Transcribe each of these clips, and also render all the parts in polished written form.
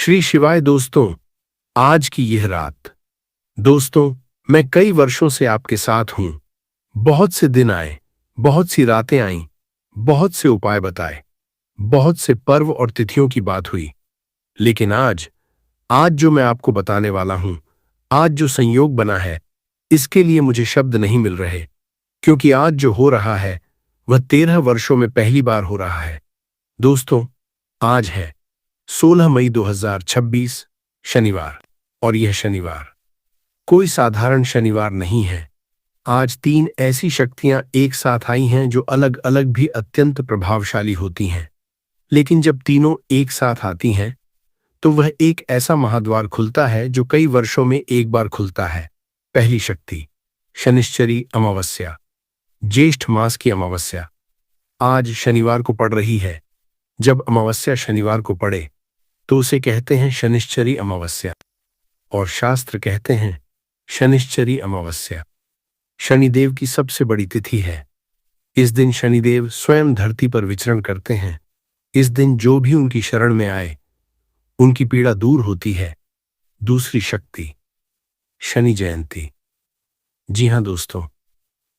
श्री शिवाय दोस्तों, आज की यह रात। दोस्तों, मैं कई वर्षों से आपके साथ हूं। बहुत से दिन आए, बहुत सी रातें आईं, बहुत से उपाय बताए, बहुत से पर्व और तिथियों की बात हुई। लेकिन आज आज जो मैं आपको बताने वाला हूं, आज जो संयोग बना है, इसके लिए मुझे शब्द नहीं मिल रहे। क्योंकि आज जो हो रहा है वह 13 वर्षों में पहली बार हो रहा है। दोस्तों, आज है 16 मई 2026, शनिवार। और यह शनिवार कोई साधारण शनिवार नहीं है। आज तीन ऐसी शक्तियां एक साथ आई हैं जो अलग अलग भी अत्यंत प्रभावशाली होती हैं। लेकिन जब तीनों एक साथ आती हैं तो वह एक ऐसा महाद्वार खुलता है जो कई वर्षों में एक बार खुलता है। पहली शक्ति, शनिश्चरी अमावस्या, ज्येष्ठ मास की अमावस्या आज शनिवार को पड़ रही है। जब अमावस्या शनिवार को पड़े तो उसे कहते हैं शनिश्चरी अमावस्या, और शास्त्र कहते हैं शनिश्चरी अमावस्या शनिदेव की सबसे बड़ी तिथि है। इस दिन शनिदेव स्वयं धरती पर विचरण करते हैं। इस दिन जो भी उनकी शरण में आए उनकी पीड़ा दूर होती है। दूसरी शक्ति, शनि जयंती। जी हां दोस्तों,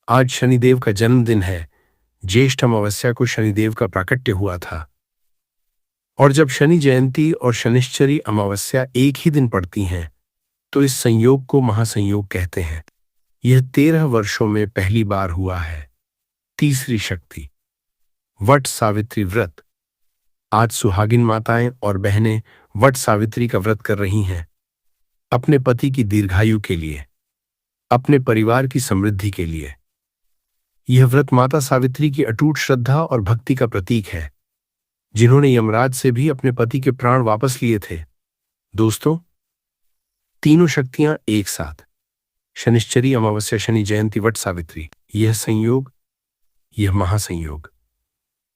आज शनिदेव का जन्मदिन है। ज्येष्ठ अमावस्या को शनिदेव का प्राकट्य हुआ था। और जब शनि जयंती और शनिश्चरी अमावस्या एक ही दिन पड़ती हैं तो इस संयोग को महासंयोग कहते हैं। यह 13 वर्षों में पहली बार हुआ है। तीसरी शक्ति, वट सावित्री व्रत। आज सुहागिन माताएं और बहनें वट सावित्री का व्रत कर रही हैं, अपने पति की दीर्घायु के लिए, अपने परिवार की समृद्धि के लिए। यह व्रत माता सावित्री की अटूट श्रद्धा और भक्ति का प्रतीक है, जिन्होंने यमराज से भी अपने पति के प्राण वापस लिए थे। दोस्तों, तीनों शक्तियां एक साथ, शनिश्चरी अमावस्या, शनि जयंती, वट सावित्री, यह संयोग, यह महासंयोग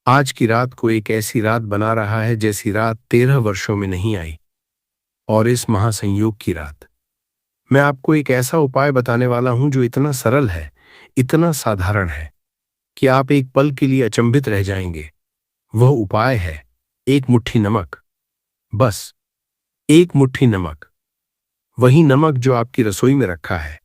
आज की रात को एक ऐसी रात बना रहा है जैसी रात 13 वर्षों में नहीं आई। और इस महासंयोग की रात मैं आपको एक ऐसा उपाय बताने वाला हूं जो इतना सरल है, इतना साधारण है कि आप एक पल के लिए अचंभित रह जाएंगे। वह उपाय है एक मुट्ठी नमक। बस एक मुट्ठी नमक। वही नमक जो आपकी रसोई में रखा है,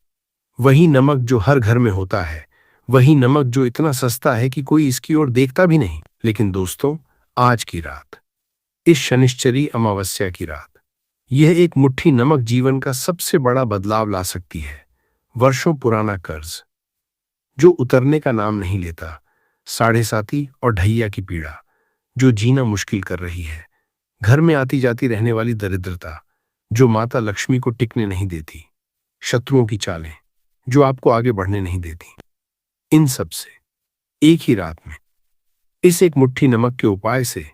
वही नमक जो हर घर में होता है, वही नमक जो इतना सस्ता है कि कोई इसकी ओर देखता भी नहीं। लेकिन दोस्तों, आज की रात, इस शनिश्चरी अमावस्या की रात, यह एक मुट्ठी नमक जीवन का सबसे बड़ा बदलाव ला सकती है। वर्षों पुराना कर्ज जो उतरने का नाम नहीं लेता, साढ़े साती और ढैया की पीड़ा जो जीना मुश्किल कर रही है, घर में आती जाती रहने वाली दरिद्रता जो माता लक्ष्मी को टिकने नहीं देती, शत्रुओं की चालें जो आपको आगे बढ़ने नहीं देती, इन सब से एक ही रात में इस एक मुट्ठी नमक के उपाय से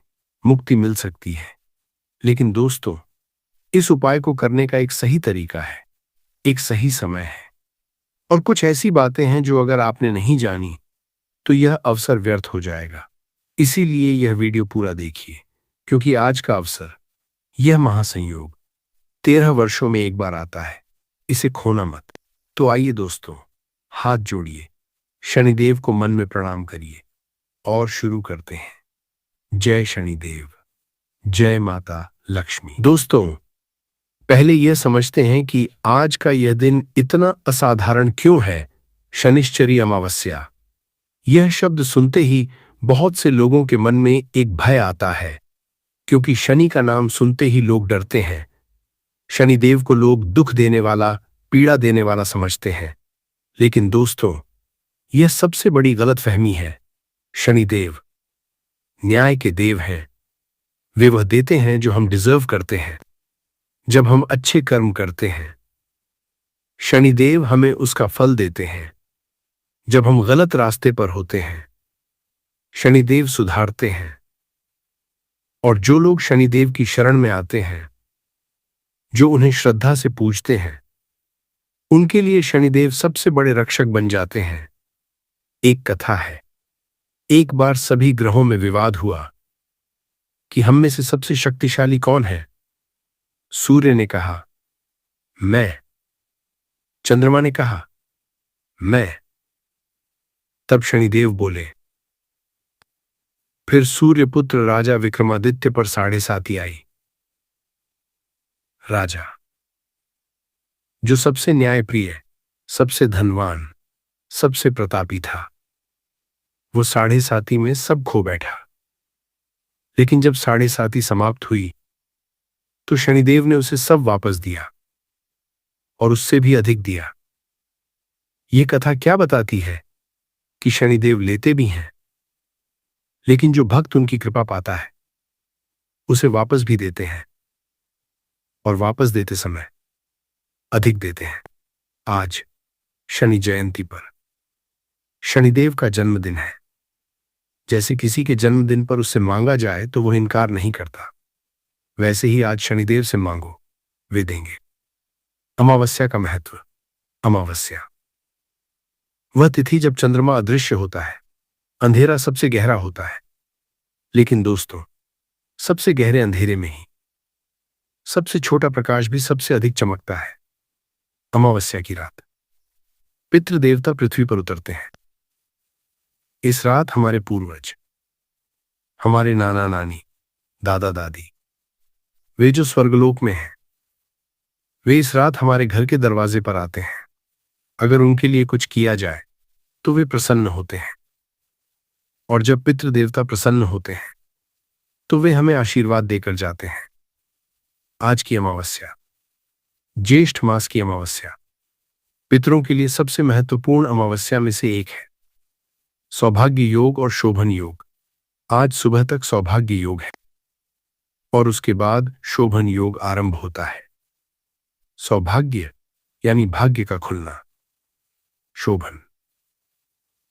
मुक्ति मिल सकती है। लेकिन दोस्तों, इस उपाय को करने का एक सही तरीका है, एक सही समय है, और कुछ ऐसी बातें हैं जो अगर आपने नहीं जानी तो यह अवसर व्यर्थ हो जाएगा। इसीलिए यह वीडियो पूरा देखिए, क्योंकि आज का अवसर, यह महासंयोग 13 वर्षों में एक बार आता है। इसे खोना मत। तो आइए दोस्तों, हाथ जोड़िए, शनिदेव को मन में प्रणाम करिए और शुरू करते हैं। जय शनिदेव, जय माता लक्ष्मी। दोस्तों, पहले यह समझते हैं कि आज का यह दिन इतना असाधारण क्यों है। शनिश्चरी अमावस्या, यह शब्द सुनते ही बहुत से लोगों के मन में एक भय आता है, क्योंकि शनि का नाम सुनते ही लोग डरते हैं। शनिदेव को लोग दुख देने वाला, पीड़ा देने वाला समझते हैं। लेकिन दोस्तों, यह सबसे बड़ी गलतफहमी है। शनिदेव न्याय के देव हैं। वे वह देते हैं जो हम डिजर्व करते हैं, जब हम अच्छे कर्म करते हैं। शनिदेव हमें उसका फल देते हैं जब हम गलत रास्ते पर होते हैं। शनिदेव सुधारते हैं, और जो लोग शनिदेव की शरण में आते हैं, जो उन्हें श्रद्धा से पूजते हैं, उनके लिए शनिदेव सबसे बड़े रक्षक बन जाते हैं। एक कथा है, एक बार सभी ग्रहों में विवाद हुआ कि हम में से सबसे शक्तिशाली कौन है। सूर्य ने कहा, मैं। चंद्रमा ने कहा, मैं। तब शनिदेव बोले। फिर सूर्यपुत्र राजा विक्रमादित्य पर साढ़े साती आई। राजा जो सबसे न्यायप्रिय, सबसे धनवान, सबसे प्रतापी था, वो साढ़े साती में सब खो बैठा। लेकिन जब साढ़े साती समाप्त हुई तो शनिदेव ने उसे सब वापस दिया और उससे भी अधिक दिया। ये कथा क्या बताती है कि शनिदेव लेते भी हैं, लेकिन जो भक्त उनकी कृपा पाता है उसे वापस भी देते हैं, और वापस देते समय अधिक देते हैं। आज शनि जयंती पर शनिदेव का जन्मदिन है। जैसे किसी के जन्मदिन पर उससे मांगा जाए तो वह इनकार नहीं करता, वैसे ही आज शनिदेव से मांगो, वे देंगे। अमावस्या का महत्व। अमावस्या वह तिथि जब चंद्रमा अदृश्य होता है, अंधेरा सबसे गहरा होता है। लेकिन दोस्तों, सबसे गहरे अंधेरे में ही सबसे छोटा प्रकाश भी सबसे अधिक चमकता है। अमावस्या की रात पितृदेवता पृथ्वी पर उतरते हैं। इस रात हमारे पूर्वज, हमारे नाना नानी, दादा दादी, वे जो स्वर्गलोक में हैं, वे इस रात हमारे घर के दरवाजे पर आते हैं। अगर उनके लिए कुछ किया जाए तो वे प्रसन्न होते हैं, और जब पितृदेवता प्रसन्न होते हैं तो वे हमें आशीर्वाद देकर जाते हैं। आज की अमावस्या ज्येष्ठ मास की अमावस्या पितरों के लिए सबसे महत्वपूर्ण अमावस्या में से एक है। सौभाग्य योग और शोभन योग। आज सुबह तक सौभाग्य योग है और उसके बाद शोभन योग आरंभ होता है। सौभाग्य यानी भाग्य का खुलना, शोभन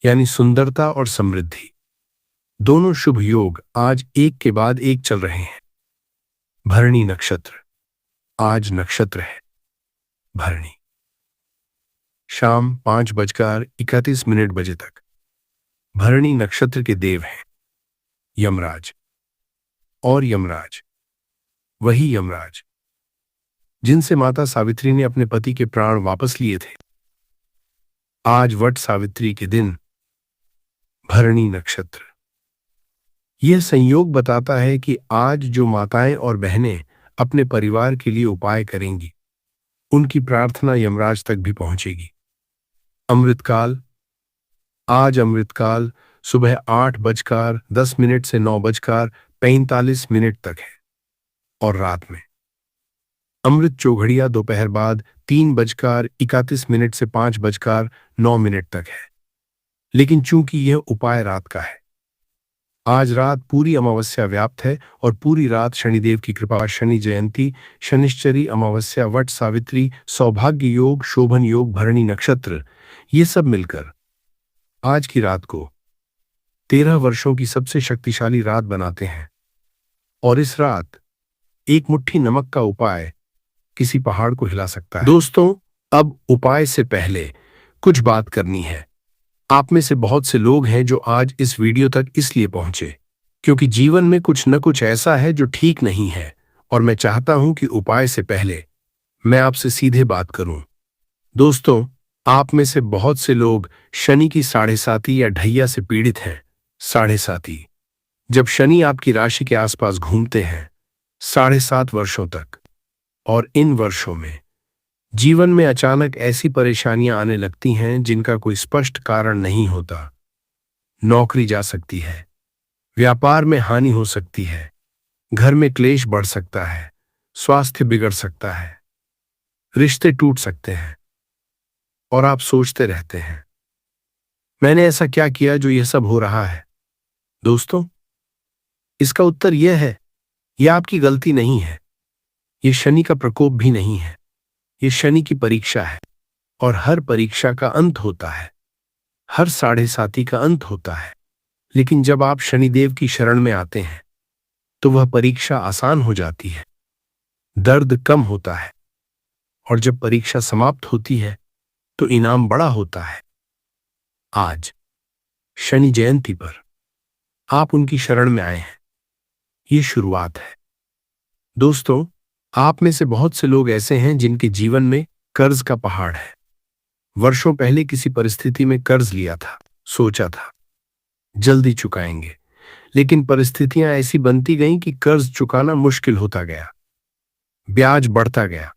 यानी सुंदरता और समृद्धि। दोनों शुभ योग आज एक के बाद एक चल रहे हैं। भरणी नक्षत्र, आज नक्षत्र है भरणी। शाम 5:31 बजे तक भरणी नक्षत्र के देव हैं यमराज। और यमराज वही यमराज जिनसे माता सावित्री ने अपने पति के प्राण वापस लिए थे। आज वट सावित्री के दिन, भरणी नक्षत्र। यह संयोग बताता है कि आज जो माताएं और बहनें अपने परिवार के लिए उपाय करेंगी, उनकी प्रार्थना यमराज तक भी पहुंचेगी। अमृतकाल। आज अमृतकाल सुबह 8:10 से 9:45 तक है, और रात में अमृत चौघड़िया दोपहर बाद 3:31 से 5:09 तक है। लेकिन चूंकि यह उपाय रात का है, आज रात पूरी अमावस्या व्याप्त है और पूरी रात शनिदेव की कृपा। शनि जयंती, शनिश्चरी अमावस्या, वट सावित्री, सौभाग्य योग, शोभन योग, भरणी नक्षत्र, ये सब मिलकर आज की रात को 13 वर्षों की सबसे शक्तिशाली रात बनाते हैं। और इस रात एक मुट्ठी नमक का उपाय किसी पहाड़ को हिला सकता है। दोस्तों, अब उपाय से पहले कुछ बात करनी है। आप में से बहुत से लोग हैं जो आज इस वीडियो तक इसलिए पहुंचे क्योंकि जीवन में कुछ न कुछ ऐसा है जो ठीक नहीं है, और मैं चाहता हूं कि उपाय से पहले मैं आपसे सीधे बात करूं। दोस्तों, आप में से बहुत से लोग शनि की साढ़े साती या ढैया से पीड़ित हैं। साढ़े साती जब शनि आपकी राशि के आसपास घूमते हैं 7.5 वर्षों तक, और इन वर्षों में जीवन में अचानक ऐसी परेशानियां आने लगती हैं जिनका कोई स्पष्ट कारण नहीं होता। नौकरी जा सकती है, व्यापार में हानि हो सकती है, घर में क्लेश बढ़ सकता है, स्वास्थ्य बिगड़ सकता है, रिश्ते टूट सकते हैं, और आप सोचते रहते हैं, मैंने ऐसा क्या किया जो यह सब हो रहा है? दोस्तों, इसका उत्तर यह है, यह आपकी गलती नहीं है, यह शनि का प्रकोप भी नहीं है, यह शनि की परीक्षा है। और हर परीक्षा का अंत होता है, हर साढ़े साती का अंत होता है। लेकिन जब आप शनिदेव की शरण में आते हैं तो वह परीक्षा आसान हो जाती है, दर्द कम होता है, और जब परीक्षा समाप्त होती है तो इनाम बड़ा होता है। आज शनि जयंती पर आप उनकी शरण में आए हैं, ये शुरुआत है। दोस्तों, आप में से बहुत से लोग ऐसे हैं जिनके जीवन में कर्ज का पहाड़ है। वर्षों पहले किसी परिस्थिति में कर्ज लिया था, सोचा था जल्दी चुकाएंगे, लेकिन परिस्थितियां ऐसी बनती गईं कि कर्ज चुकाना मुश्किल होता गया। ब्याज बढ़ता गया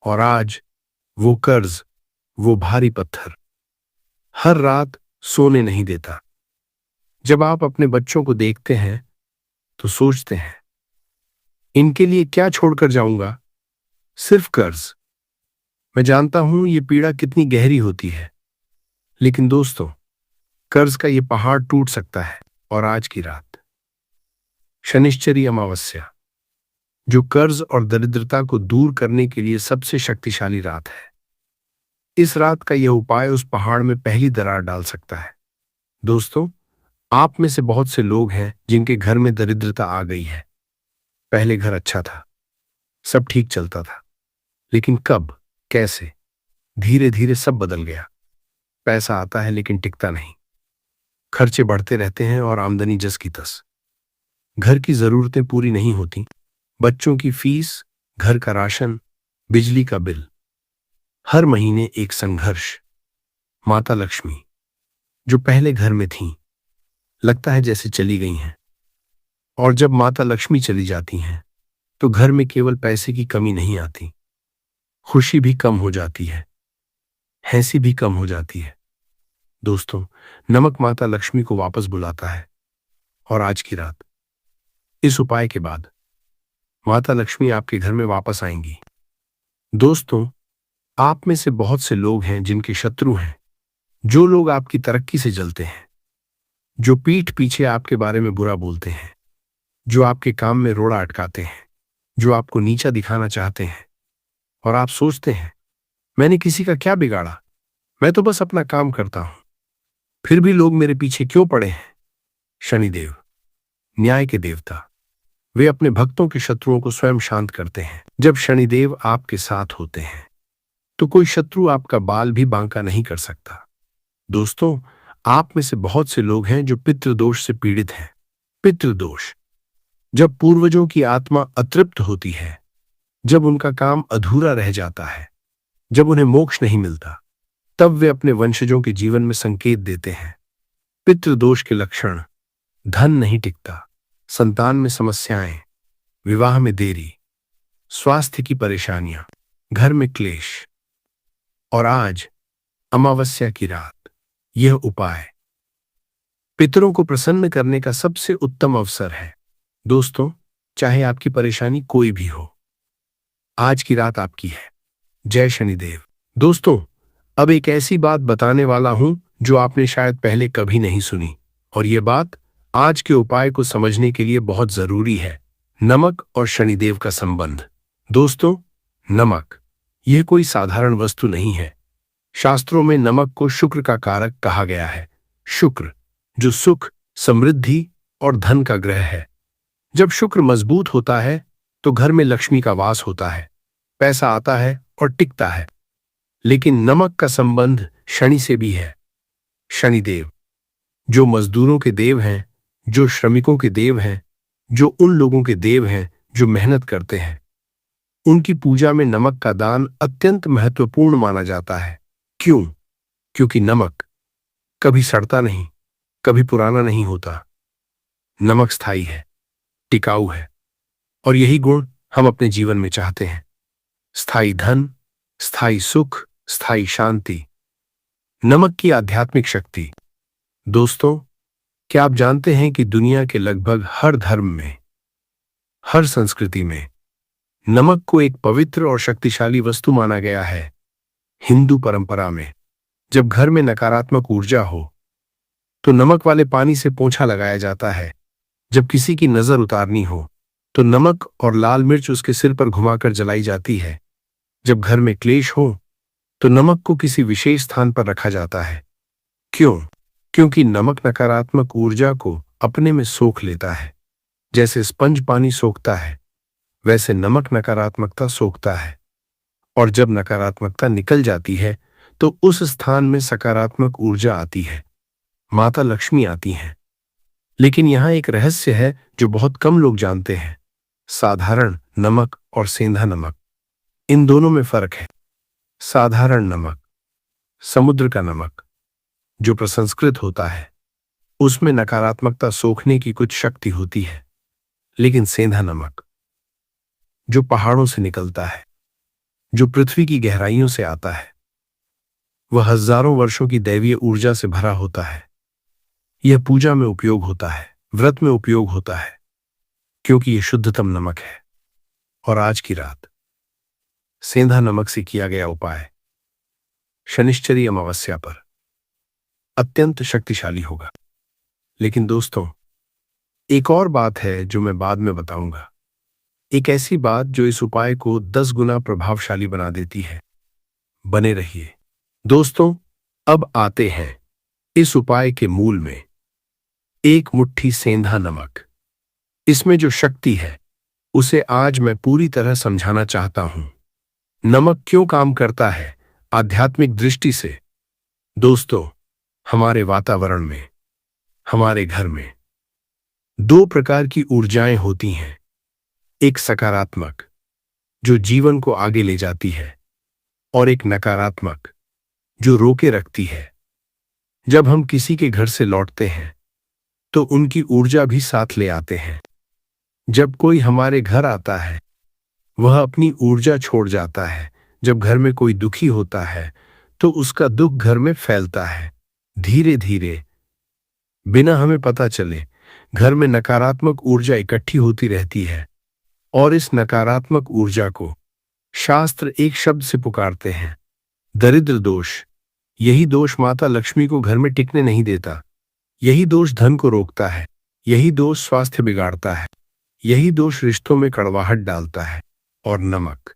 और आज वो कर्ज, वो भारी पत्थर हर रात सोने नहीं देता। जब आप अपने बच्चों को देखते हैं तो सोचते हैं, इनके लिए क्या छोड़कर जाऊंगा? सिर्फ कर्ज। मैं जानता हूं ये पीड़ा कितनी गहरी होती है, लेकिन दोस्तों, कर्ज का ये पहाड़ टूट सकता है। और आज की रात, शनिश्चरी अमावस्या, जो कर्ज और दरिद्रता को दूर करने के लिए सबसे शक्तिशाली रात है, इस रात का यह उपाय उस पहाड़ में पहली दरार डाल सकता है। दोस्तों, आप में से बहुत से लोग हैं जिनके घर में दरिद्रता आ गई है। पहले घर अच्छा था, सब ठीक चलता था, लेकिन कब, कैसे, धीरे धीरे सब बदल गया। पैसा आता है लेकिन टिकता नहीं, खर्चे बढ़ते रहते हैं और आमदनी जस की तस। घर की जरूरतें पूरी नहीं होती, बच्चों की फीस, घर का राशन, बिजली का बिल, हर महीने एक संघर्ष। माता लक्ष्मी, जो पहले घर में थीं, लगता है जैसे चली गई हैं। और जब माता लक्ष्मी चली जाती हैं तो घर में केवल पैसे की कमी नहीं आती, खुशी भी कम हो जाती है, हंसी भी कम हो जाती है। दोस्तों, नमक माता लक्ष्मी को वापस बुलाता है और आज की रात, इस उपाय के बाद, माता लक्ष्मी आपके घर में वापस आएंगी। दोस्तों, आप में से बहुत से लोग हैं जिनके शत्रु हैं, जो लोग आपकी तरक्की से जलते हैं, जो पीठ पीछे आपके बारे में बुरा बोलते हैं, जो आपके काम में रोड़ा अटकाते हैं, जो आपको नीचा दिखाना चाहते हैं। और आप सोचते हैं, मैंने किसी का क्या बिगाड़ा, मैं तो बस अपना काम करता हूं, फिर भी लोग मेरे पीछे क्यों पड़े हैं? शनिदेव, न्याय के देवता, वे अपने भक्तों के शत्रुओं को स्वयं शांत करते हैं। जब शनिदेव आपके साथ होते हैं तो कोई शत्रु आपका बाल भी बांका नहीं कर सकता। दोस्तों, आप में से बहुत से लोग हैं जो पितृदोष से पीड़ित हैं। पितृदोष, जब पूर्वजों की आत्मा अतृप्त होती है, जब उनका काम अधूरा रह जाता है, जब उन्हें मोक्ष नहीं मिलता, तब वे अपने वंशजों के जीवन में संकेत देते हैं। पितृदोष के लक्षण: धन नहीं टिकता, संतान में समस्याएं, विवाह में देरी, स्वास्थ्य की परेशानियां, घर में क्लेश। और आज, अमावस्या की रात, यह उपाय पितरों को प्रसन्न करने का सबसे उत्तम अवसर है। दोस्तों, चाहे आपकी परेशानी कोई भी हो, आज की रात आपकी है। जय शनिदेव। दोस्तों, अब एक ऐसी बात बताने वाला हूं जो आपने शायद पहले कभी नहीं सुनी, और यह बात आज के उपाय को समझने के लिए बहुत जरूरी है। नमक और शनिदेव का संबंध। दोस्तों, नमक, यह कोई साधारण वस्तु नहीं है। शास्त्रों में नमक को शुक्र का कारक कहा गया है। शुक्र, जो सुख, समृद्धि और धन का ग्रह है। जब शुक्र मजबूत होता है तो घर में लक्ष्मी का वास होता है, पैसा आता है और टिकता है। लेकिन नमक का संबंध शनि से भी है। शनिदेव, जो मजदूरों के देव हैं, जो श्रमिकों के देव हैं, जो उन लोगों के देव हैं जो मेहनत करते हैं, उनकी पूजा में नमक का दान अत्यंत महत्वपूर्ण माना जाता है। क्यों? क्योंकि नमक कभी सड़ता नहीं, कभी पुराना नहीं होता। नमक स्थायी है, टिकाऊ है, और यही गुण हम अपने जीवन में चाहते हैं। स्थायी धन, स्थायी सुख, स्थायी शांति। नमक की आध्यात्मिक शक्ति। दोस्तों, क्या आप जानते हैं कि दुनिया के लगभग हर धर्म में, हर संस्कृति में नमक को एक पवित्र और शक्तिशाली वस्तु माना गया है? हिंदू परंपरा में जब घर में नकारात्मक ऊर्जा हो तो नमक वाले पानी से पोंछा लगाया जाता है। जब किसी की नजर उतारनी हो तो नमक और लाल मिर्च उसके सिर पर घुमाकर जलाई जाती है। जब घर में क्लेश हो तो नमक को किसी विशेष स्थान पर रखा जाता है। क्यों? क्योंकि नमक नकारात्मक ऊर्जा को अपने में सोख लेता है। जैसे स्पंज पानी सोखता है, वैसे नमक नकारात्मकता सोखता है। और जब नकारात्मकता निकल जाती है तो उस स्थान में सकारात्मक ऊर्जा आती है, माता लक्ष्मी आती हैं। लेकिन यहां एक रहस्य है जो बहुत कम लोग जानते हैं। साधारण नमक और सेंधा नमक, इन दोनों में फर्क है। साधारण नमक, समुद्र का नमक, जो प्रसंस्कृत होता है, उसमें नकारात्मकता सोखने की कुछ शक्ति होती है। लेकिन सेंधा नमक, जो पहाड़ों से निकलता है, जो पृथ्वी की गहराइयों से आता है। वह हजारों वर्षों की दैवीय ऊर्जा से भरा होता है। यह पूजा में उपयोग होता है, व्रत में उपयोग होता है, क्योंकि यह शुद्धतम नमक है। और आज की रात सेंधा नमक से किया गया उपाय शनिश्चरी अमावस्या पर अत्यंत शक्तिशाली होगा। लेकिन दोस्तों, एक और बात है जो मैं बाद में बताऊंगा। एक ऐसी बात जो इस उपाय को 10 गुना प्रभावशाली बना देती है। बने रहिए दोस्तों। अब आते हैं इस उपाय के मूल में। एक मुट्ठी सेंधा नमक, इसमें जो शक्ति है उसे आज मैं पूरी तरह समझाना चाहता हूं। नमक क्यों काम करता है आध्यात्मिक दृष्टि से? दोस्तों, हमारे वातावरण में, हमारे घर में दो प्रकार की ऊर्जाएं होती हैं। एक सकारात्मक, जो जीवन को आगे ले जाती है, और एक नकारात्मक, जो रोके रखती है। जब हम किसी के घर से लौटते हैं तो उनकी ऊर्जा भी साथ ले आते हैं। जब कोई हमारे घर आता है, वह अपनी ऊर्जा छोड़ जाता है। जब घर में कोई दुखी होता है तो उसका दुख घर में फैलता है। धीरे धीरे, बिना हमें पता चले, घर में नकारात्मक ऊर्जा इकट्ठी होती रहती है। और इस नकारात्मक ऊर्जा को शास्त्र एक शब्द से पुकारते हैं, दरिद्र दोष। यही दोष माता लक्ष्मी को घर में टिकने नहीं देता। यही दोष धन को रोकता है। यही दोष स्वास्थ्य बिगाड़ता है। यही दोष रिश्तों में कड़वाहट डालता है। और नमक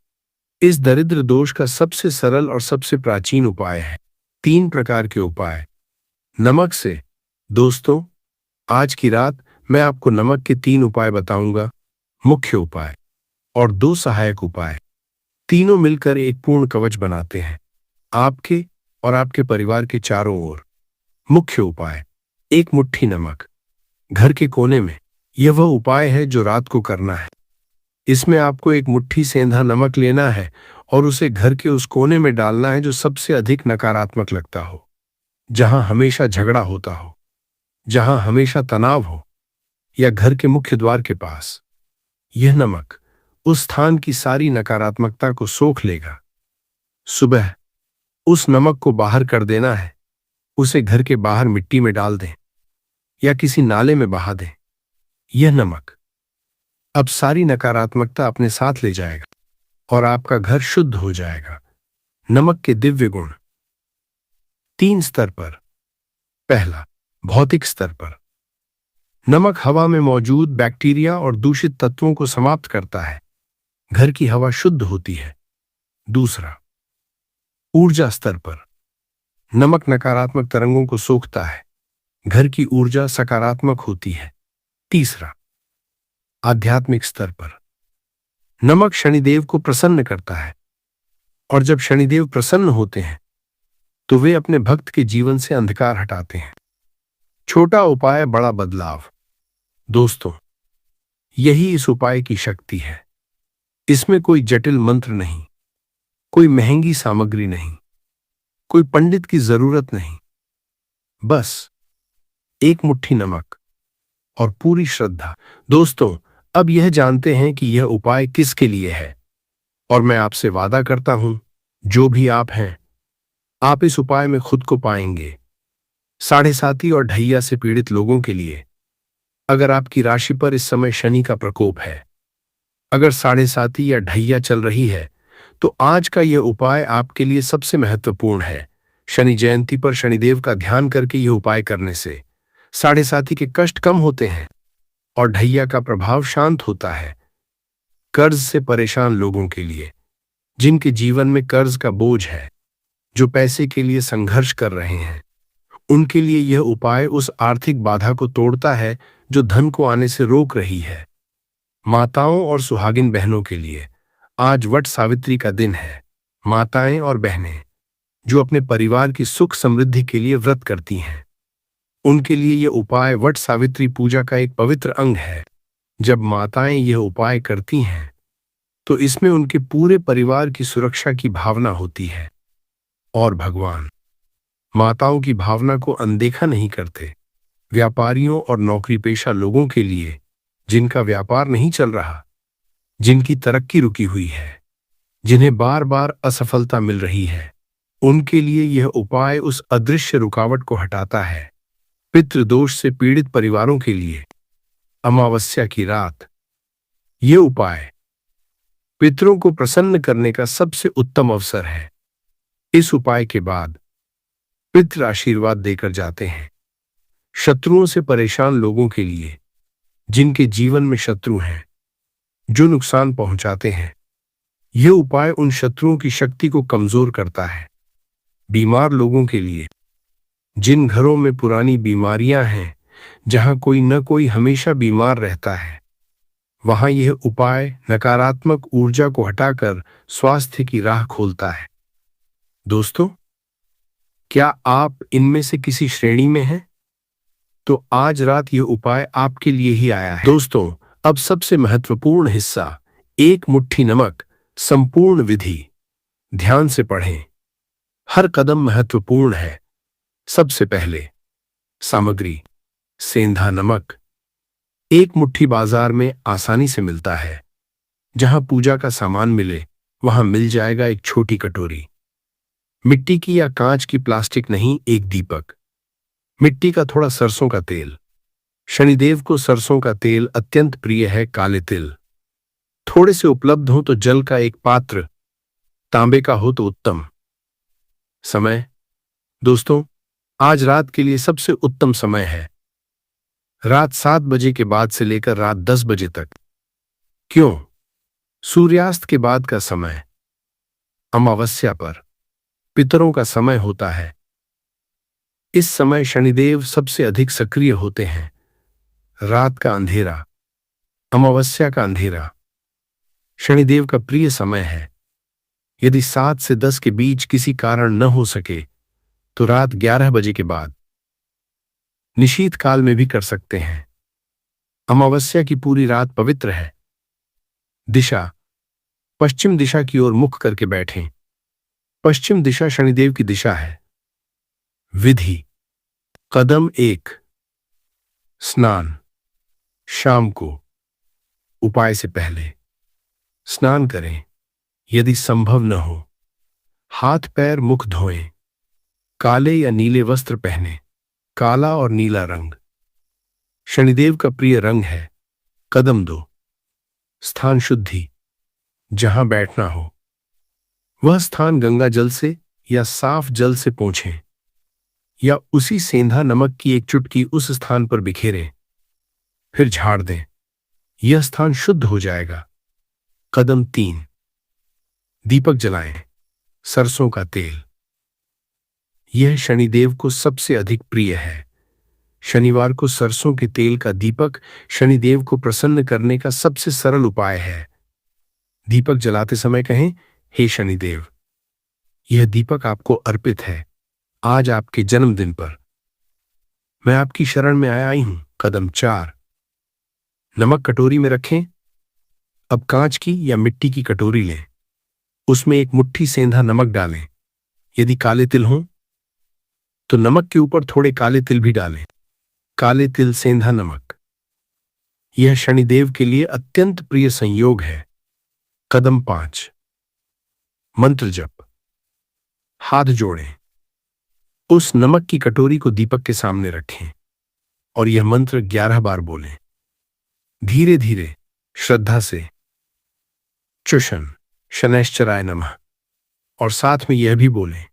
इस दरिद्र दोष का सबसे सरल और सबसे प्राचीन उपाय है। 3 प्रकार के उपाय नमक से। दोस्तों, आज की रात मैं आपको नमक के 3 उपाय बताऊंगा। मुख्य उपाय और 2 सहायक उपाय, तीनों मिलकर एक पूर्ण कवच बनाते हैं, आपके और आपके परिवार के चारों ओर। मुख्य उपाय, एक मुट्ठी नमक घर के कोने में। यह वह उपाय है जो रात को करना है। इसमें आपको एक मुट्ठी सेंधा नमक लेना है और उसे घर के उस कोने में डालना है जो सबसे अधिक नकारात्मक लगता हो, जहां हमेशा झगड़ा होता हो, जहां हमेशा तनाव हो, या घर के मुख्य द्वार के पास। यह नमक उस स्थान की सारी नकारात्मकता को सोख लेगा। सुबह उस नमक को बाहर कर देना है। उसे घर के बाहर मिट्टी में डाल दें या किसी नाले में बहा दें। यह नमक अब सारी नकारात्मकता अपने साथ ले जाएगा और आपका घर शुद्ध हो जाएगा। नमक के दिव्य गुण 3 स्तर पर। पहला, भौतिक स्तर पर। नमक हवा में मौजूद बैक्टीरिया और दूषित तत्वों को समाप्त करता है। घर की हवा शुद्ध होती है। दूसरा, ऊर्जा स्तर पर। नमक नकारात्मक तरंगों को सोखता है। घर की ऊर्जा सकारात्मक होती है। तीसरा, आध्यात्मिक स्तर पर। नमक शनिदेव को प्रसन्न करता है, और जब शनिदेव प्रसन्न होते हैं तो वे अपने भक्त के जीवन से अंधकार हटाते हैं। छोटा उपाय, बड़ा बदलाव। दोस्तों, यही इस उपाय की शक्ति है। इसमें कोई जटिल मंत्र नहीं, कोई महंगी सामग्री नहीं, कोई पंडित की जरूरत नहीं। बस एक मुट्ठी नमक और पूरी श्रद्धा। दोस्तों, अब यह जानते हैं कि यह उपाय किसके लिए है, और मैं आपसे वादा करता हूं, जो भी आप हैं, आप इस उपाय में खुद को पाएंगे। 7.5 और ढैया से पीड़ित लोगों के लिए। अगर आपकी राशि पर इस समय शनि का प्रकोप है, अगर 7.5 या ढैया चल रही है, तो आज का यह उपाय आपके लिए सबसे महत्वपूर्ण है। शनि जयंती पर शनिदेव का ध्यान करके यह उपाय करने से 7.5 के कष्ट कम होते हैं और ढैया का प्रभाव शांत होता है। कर्ज से परेशान लोगों के लिए, जिनके जीवन में कर्ज का बोझ है, जो पैसे के लिए संघर्ष कर रहे हैं, उनके लिए यह उपाय उस आर्थिक बाधा को तोड़ता है जो धन को आने से रोक रही है। माताओं और सुहागिन बहनों के लिए आज वट सावित्री का दिन है। माताएं और बहनें जो अपने परिवार की सुख समृद्धि के लिए व्रत करती हैं, उनके लिए यह उपाय वट सावित्री पूजा का एक पवित्र अंग है। जब माताएं यह उपाय करती हैं तो इसमें उनके पूरे परिवार की सुरक्षा की भावना होती है, और भगवान माताओं की भावना को अनदेखा नहीं करते। व्यापारियों और नौकरी पेशा लोगों के लिए, जिनका व्यापार नहीं चल रहा, जिनकी तरक्की रुकी हुई है, जिन्हें बार बार असफलता मिल रही है, उनके लिए यह उपाय उस अदृश्य रुकावट को हटाता है। पितृदोष से पीड़ित परिवारों के लिए अमावस्या की रात। यह उपाय पितरों को प्रसन्न करने का सबसे उत्तम अवसर है। इस उपाय के बाद पितृ आशीर्वाद देकर जाते हैं। शत्रुओं से परेशान लोगों के लिए, जिनके जीवन में शत्रु हैं, जो नुकसान पहुंचाते हैं, यह उपाय उन शत्रुओं की शक्ति को कमजोर करता है। बीमार लोगों के लिए, जिन घरों में पुरानी बीमारियां हैं, जहां कोई न कोई हमेशा बीमार रहता है, वहां यह उपाय नकारात्मक ऊर्जा को हटाकर स्वास्थ्य की राह खोलता है। दोस्तों, क्या आप इनमें से किसी श्रेणी में हैं? तो आज रात यह उपाय आपके लिए ही आया है। दोस्तों, अब सबसे महत्वपूर्ण हिस्सा, एक मुट्ठी नमक, संपूर्ण विधि ध्यान से पढ़ें। हर कदम महत्वपूर्ण है। सबसे पहले सामग्री, सेंधा नमक। एक मुट्ठी बाजार में आसानी से मिलता है। जहां पूजा का सामान मिले, वहां मिल जाएगा एक छोटी कटोरी। मिट्टी की या कांच की, प्लास्टिक नहीं, एक दीपक। मिट्टी का थोड़ा सरसों का तेल। शनिदेव को सरसों का तेल अत्यंत प्रिय है। काले तिल थोड़े से उपलब्ध हो तो जल का एक पात्र, तांबे का हो तो उत्तम। समय, दोस्तों, आज रात के लिए सबसे उत्तम समय है रात 7 बजे के बाद से लेकर रात 10 बजे तक। क्यों? सूर्यास्त के बाद का समय अमावस्या पर पितरों का समय होता है। इस समय शनिदेव सबसे अधिक सक्रिय होते हैं। रात का अंधेरा, अमावस्या का अंधेरा शनिदेव का प्रिय समय है। यदि 7 से 10 के बीच किसी कारण न हो सके तो रात 11 बजे के बाद, निशीत काल में भी कर सकते हैं। अमावस्या की पूरी रात पवित्र है। दिशा, पश्चिम दिशा की ओर मुख करके बैठें। पश्चिम दिशा शनिदेव की दिशा है। विधि, कदम 1, स्नान। शाम को उपाय से पहले स्नान करें। यदि संभव न हो, हाथ पैर मुख धोएं। काले या नीले वस्त्र पहने। काला और नीला रंग शनिदेव का प्रिय रंग है। कदम 2, स्थान शुद्धि। जहां बैठना हो, वह स्थान गंगा जल से या साफ जल से पोंछें, या उसी सेंधा नमक की एक चुटकी उस स्थान पर बिखेरें, फिर झाड़ दें। यह स्थान शुद्ध हो जाएगा। कदम 3, दीपक जलाएं। सरसों का तेल, यह शनिदेव को सबसे अधिक प्रिय है। शनिवार को सरसों के तेल का दीपक शनिदेव को प्रसन्न करने का सबसे सरल उपाय है। दीपक जलाते समय कहें, हे शनिदेव, यह दीपक आपको अर्पित है। आज आपके जन्मदिन पर मैं आपकी शरण में आई हूं। कदम 4, नमक कटोरी में रखें। अब कांच की या मिट्टी की कटोरी लें। उसमें एक मुट्ठी सेंधा नमक डालें। यदि काले तिल हों तो नमक के ऊपर थोड़े काले तिल भी डालें। काले तिल, सेंधा नमक, यह शनिदेव के लिए अत्यंत प्रिय संयोग है। कदम 5, मंत्र जप। हाथ जोड़ें। उस नमक की कटोरी को दीपक के सामने रखें और यह मंत्र 11 बार बोलें। धीरे धीरे, श्रद्धा से। चुशन शनैश्चराय नमः, और साथ में यह भी बोलें,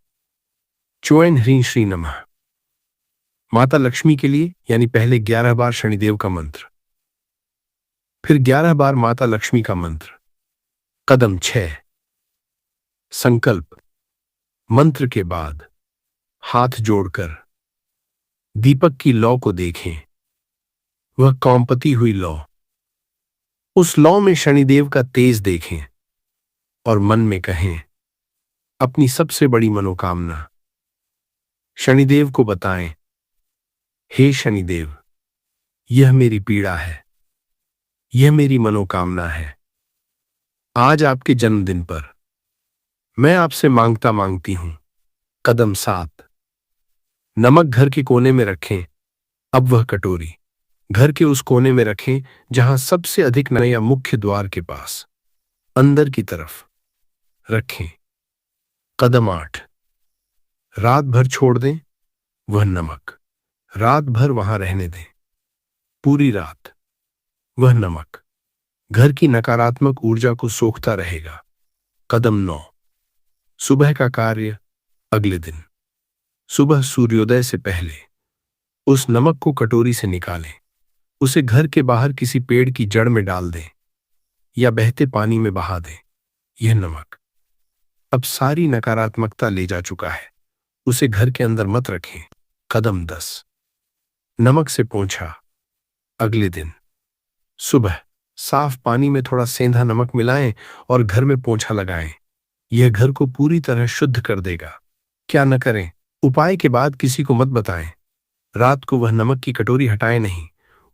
चोएन ह्रीं श्री नमः। माता लक्ष्मी के लिए, यानी पहले 11 बार शनिदेव का मंत्र, फिर 11 बार माता लक्ष्मी का मंत्र। कदम 6, संकल्प। मंत्र के बाद हाथ जोड़कर दीपक की लौ को देखें। वह कौंपती हुई लौ, उस लौ में शनिदेव का तेज देखें और मन में कहें अपनी सबसे बड़ी मनोकामना। शनिदेव को बताएं, हे शनिदेव, यह मेरी पीड़ा है, यह मेरी मनोकामना है। आज आपके जन्मदिन पर मैं आपसे मांगती हूं। कदम 7, नमक घर के कोने में रखें। अब वह कटोरी घर के उस कोने में रखें जहां सबसे अधिक नया मुख्य द्वार के पास। अंदर की तरफ रखें। कदम 8, रात भर छोड़ दें वह नमक। रात भर वहां रहने दें, पूरी रात। वह नमक घर की नकारात्मक ऊर्जा को सोखता रहेगा। कदम 9, सुबह का कार्य। अगले दिन सुबह सूर्योदय से पहले उस नमक को कटोरी से निकालें। उसे घर के बाहर किसी पेड़ की जड़ में डाल दें या बहते पानी में बहा दें। यह नमक अब सारी नकारात्मकता ले जा चुका है, उसे घर के अंदर मत रखें। कदम 10, नमक से पोंछा। अगले दिन सुबह साफ पानी में थोड़ा सेंधा नमक मिलाएं और घर में पोंछा लगाएं। यह घर को पूरी तरह शुद्ध कर देगा। क्या न करें? उपाय के बाद किसी को मत बताएं। रात को वह नमक की कटोरी हटाएं नहीं।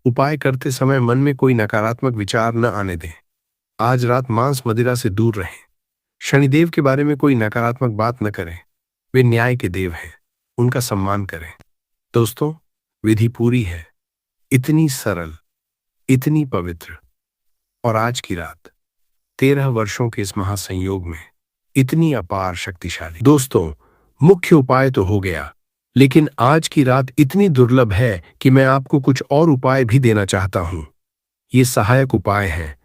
उपाय करते समय मन में कोई नकारात्मक विचार न आने दें। आज रात मांस मदिरा से दूर रहें। शनिदेव के बारे में कोई नकारात्मक बात न करें। वे न्याय के देव हैं, उनका सम्मान करें। दोस्तों, विधि पूरी है, इतनी सरल, इतनी पवित्र, और आज की रात 13 वर्षों के इस महासंयोग में इतनी अपार शक्तिशाली। दोस्तों, मुख्य उपाय तो हो गया, लेकिन आज की रात इतनी दुर्लभ है कि मैं आपको कुछ और उपाय भी देना चाहता हूं। ये सहायक उपाय हैं,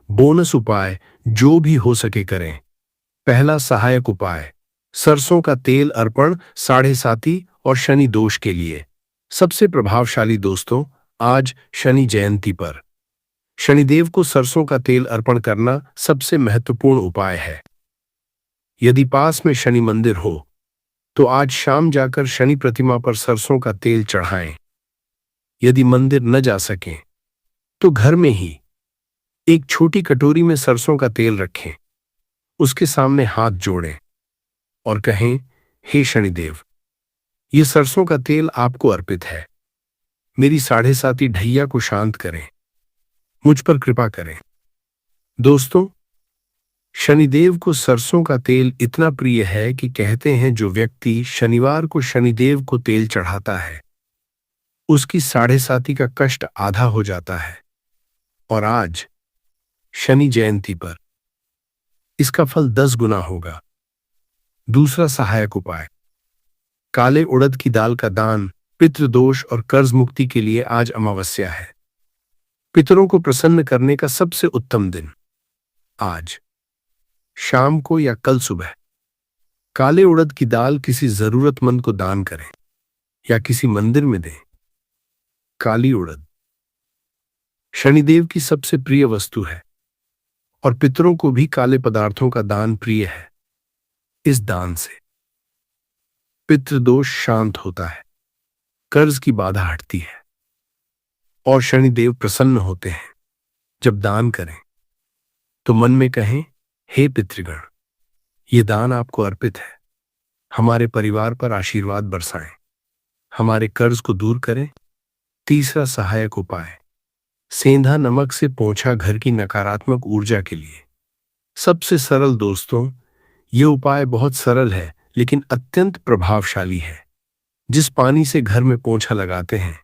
बोनस उपाय, जो भी हो सके करें। पहला सहायक उपाय, सरसों का तेल अर्पण साढ़े साती और शनि दोष के लिए। सबसे प्रभावशाली दोस्तों, आज शनि जयंती पर शनिदेव को सरसों का तेल अर्पण करना सबसे महत्वपूर्ण उपाय है। यदि पास में शनि मंदिर हो तो आज शाम जाकर शनि प्रतिमा पर सरसों का तेल चढ़ाएं। यदि मंदिर न जा सकें तो घर में ही एक छोटी कटोरी में सरसों का तेल रखें, उसके सामने हाथ जोड़ें और कहें, हे शनिदेव, ये सरसों का तेल आपको अर्पित है। मेरी साढ़े साती ढैया को शांत करें, मुझ पर कृपा करें। दोस्तों, शनिदेव को सरसों का तेल इतना प्रिय है कि कहते हैं जो व्यक्ति शनिवार को शनिदेव को तेल चढ़ाता है उसकी साढ़े साती का कष्ट आधा हो जाता है। और आज शनि जयंती पर इसका फल 10 गुना होगा। दूसरा सहायक उपाय, काले उड़द की दाल का दान। पितृदोष और कर्ज मुक्ति के लिए आज अमावस्या है, पितरों को प्रसन्न करने का सबसे उत्तम दिन। आज शाम को या कल सुबह काले उड़द की दाल किसी जरूरतमंद को दान करें या किसी मंदिर में दें। काली उड़द शनिदेव की सबसे प्रिय वस्तु है और पितरों को भी काले पदार्थों का दान प्रिय है। इस दान से पितृदोष शांत होता है, कर्ज की बाधा हटती है और शनिदेव प्रसन्न होते हैं। जब दान करें तो मन में कहें, हे पितृगण, ये दान आपको अर्पित है। हमारे परिवार पर आशीर्वाद बरसाएं, हमारे कर्ज को दूर करें। तीसरा सहायक उपाय, सेंधा नमक से पोंछा घर की नकारात्मक ऊर्जा के लिए। सबसे सरल दोस्तों, यह उपाय बहुत सरल है लेकिन अत्यंत प्रभावशाली है। जिस पानी से घर में पोंछा लगाते हैं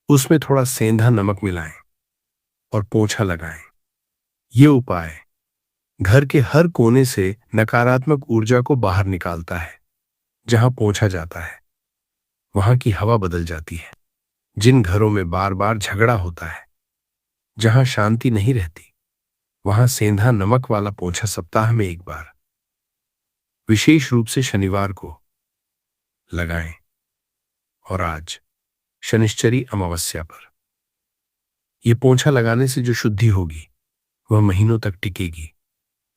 उसमें थोड़ा सेंधा नमक मिलाएं और पोंछा लगाएं। यह उपाय घर के हर कोने से नकारात्मक ऊर्जा को बाहर निकालता है। जहां पोंछा जाता है वहां की हवा बदल जाती है। जिन घरों में बार बार झगड़ा होता है, जहां शांति नहीं रहती, वहां सेंधा नमक वाला पोंछा सप्ताह में एक बार, विशेष रूप से शनिवार को लगाएं। और आज शनिश्चरी अमावस्या पर यह पोंछा लगाने से जो शुद्धि होगी वह महीनों तक टिकेगी।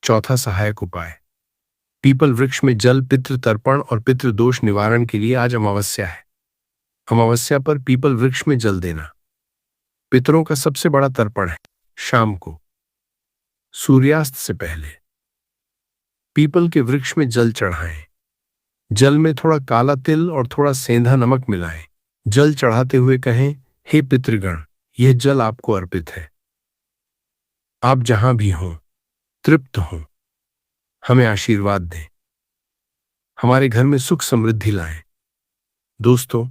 चौथा सहायक उपाय, पीपल वृक्ष में जल। पितृ तर्पण और पितृदोष निवारण के लिए आज अमावस्या है। अमावस्या पर पीपल वृक्ष में जल देना पितरों का सबसे बड़ा तर्पण है। शाम को सूर्यास्त से पहले पीपल के वृक्ष में जल चढ़ाएं। जल में थोड़ा काला तिल और थोड़ा सेंधा नमक मिलाएं। जल चढ़ाते हुए कहें, हे पितृगण, यह जल आपको अर्पित है। आप जहां भी हों तृप्त हों, हमें आशीर्वाद दें, हमारे घर में सुख समृद्धि लाएं। दोस्तों,